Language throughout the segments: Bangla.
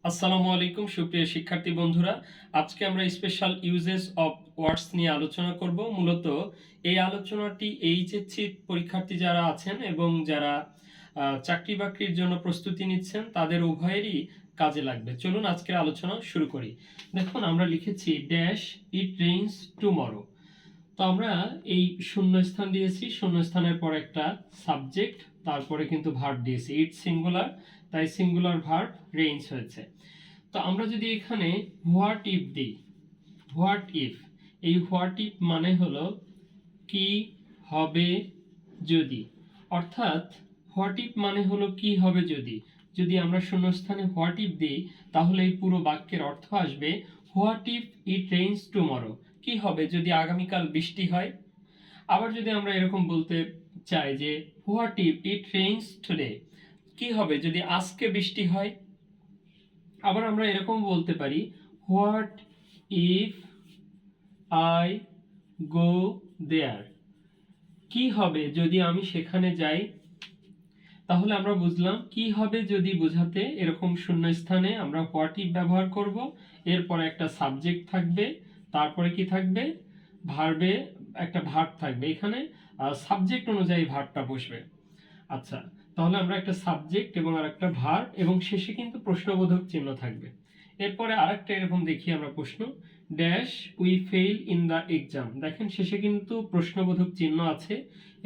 আসসালামু আলাইকুম সুপ্রিয় শিক্ষার্থী বন্ধুরা, আজকে আমরা স্পেশাল ইউজেস অফ ওয়ার্ডস নিয়ে আলোচনা করব। মূলত এই আলোচনাটি এইচএসসি পরীক্ষার্থী যারা আছেন এবং যারা চাকরি বাকরির জন্য প্রস্তুতি নিচ্ছেন তাদের উভয়েরই কাজে লাগবে। চলুন আজকের আলোচনা শুরু করি। দেখুন, আমরা লিখেছি ড্যাশ ইট রেইনস টুমরো। তো আমরা এই শূন্যস্থান দিয়েছি, শূন্যস্থানের পর একটা সাবজেক্ট, তারপরে কিন্তু ভার্ব দিয়েছি। ইট সিঙ্গুলার, তাই সিঙ্গুলার ভার্ব রেইনস হয়েছে। তো আমরা যদি এখানে হোয়াট ইফ দিই, হোয়াট ইফ, এই হোয়াট ইফ মানে হলো কি হবে যদি, অর্থাৎ হোয়াট ইফ মানে হলো কি হবে যদি। যদি আমরা শূন্যস্থানে হোয়াট ইফ দিই তাহলে এই পুরো বাক্যের অর্থ আসবে what if it rains tomorrow, কি হবে যদি আগামীকাল বৃষ্টি হয়। আবার যদি আমরা এরকম বলতে চাই যে what if it rains today, কি হবে যদি আজকে বৃষ্টি হয়। আবার আমরা এরকম বলতে পারি হোয়াট ইফ আই গো দেয়ার, কি হবে যদি আমি সেখানে যাই। তাহলে আমরা বুঝলাম কি হবে যদি বোঝাতে এরকম শূন্যস্থানে আমরা হোয়াট ইফ ব্যবহার করব, এরপরে একটা সাবজেক্ট থাকবে, তারপরে কি থাকবে, ভার্বে একটা ভার্ব থাকবে, এখানে সাবজেক্ট অনুযায়ী ভার্বটা বসবে। আচ্ছা, তাহলে আমরা একটা সাবজেক্ট এবং আরেকটা ভার্ব এবং শেষে কিন্তু প্রশ্নবোধক চিহ্ন থাকবে। এরপরে আরেকটা এরকম দেখি আমরা প্রশ্ন, dash we fail in the exam. দেখেন শেষে কিন্তু প্রশ্নবোধক চিহ্ন আছে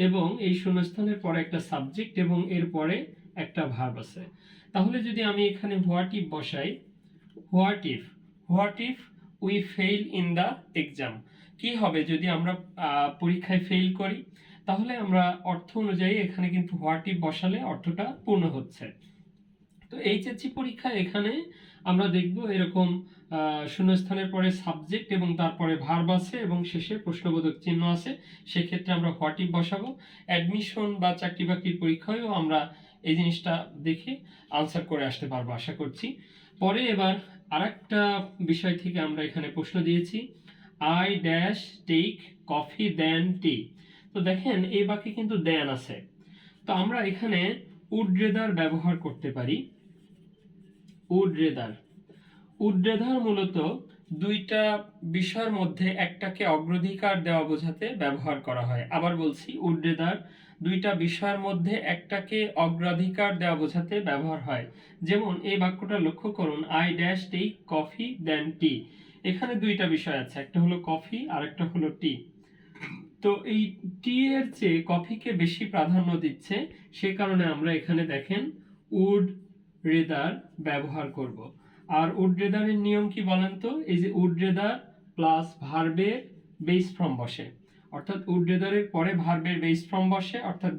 এবং এই শূন্যস্থানের পরে একটা সাবজেক্ট এবং এরপরে একটা ভার্ব আছে। তাহলে যদি আমি এখানে হোয়াট ইফ বসাই, what if we fail in the exam, কি হবে যদি আমরা পরীক্ষায় ফেল করি। তাহলে আমরা অর্থ অনুযায়ী এখানে কিন্তু হোয়াট ইফ বসালে অর্থটা পূর্ণ হচ্ছে। তো এইচএসসি পরীক্ষায় এখানে আমরা দেখব এরকম শূন্যস্থানের পরে সাবজেক্ট এবং তারপরে ভার্ব আছে এবং শেষে প্রশ্নবোধক চিহ্ন আছে, সেক্ষেত্রে আমরা হোয়াট ইফ বসাবো। অ্যাডমিশন বা চাকরি বাকরির পরীক্ষায়ও আমরা এই জিনিসটা দেখে আনসার করে আসতে পারবো আশা করছি। পরে এবার আরেকটা বিষয় থেকে আমরা এখানে প্রশ্ন দিয়েছি, আই ড্যাশ টেক কফি দেন টি। তো দেখেন এই বাক্যে কিন্তু দেন আছে, তো আমরা এখানে উড রেদার ব্যবহার করতে পারি। উড রেদার মূলত দুইটা বিষয়ের মধ্যে একটাকে অগ্রাধিকার দেওয়া বোঝাতে ব্যবহার করা হয়। আবার বলছি, উড রেদার দুইটা বিষয়ের মধ্যে একটাকে অগ্রাধিকার দেওয়া বোঝাতে ব্যবহার হয়। যেমন এই বাক্যটা লক্ষ্য করুন, আই ড্যাশ টেক কফি দেন টি। এখানে দুইটা বিষয় আছে, একটা হলো কফি আর একটা হলো টি। তো এই টি এর চেয়ে কফিকে বেশি প্রাধান্য দিচ্ছে, সে কারণে আমরা এখানে দেখেন উড রেদার ব্যবহার করব। আর উড রেদারের নিয়ম কি বলেন তো, এই যে উড রেদার প্লাস ভার্বের বেস ফর্ম বসে, অর্থাৎ উড রেদারের পরে ভার্বের বেস ফর্ম বসে, অর্থাৎ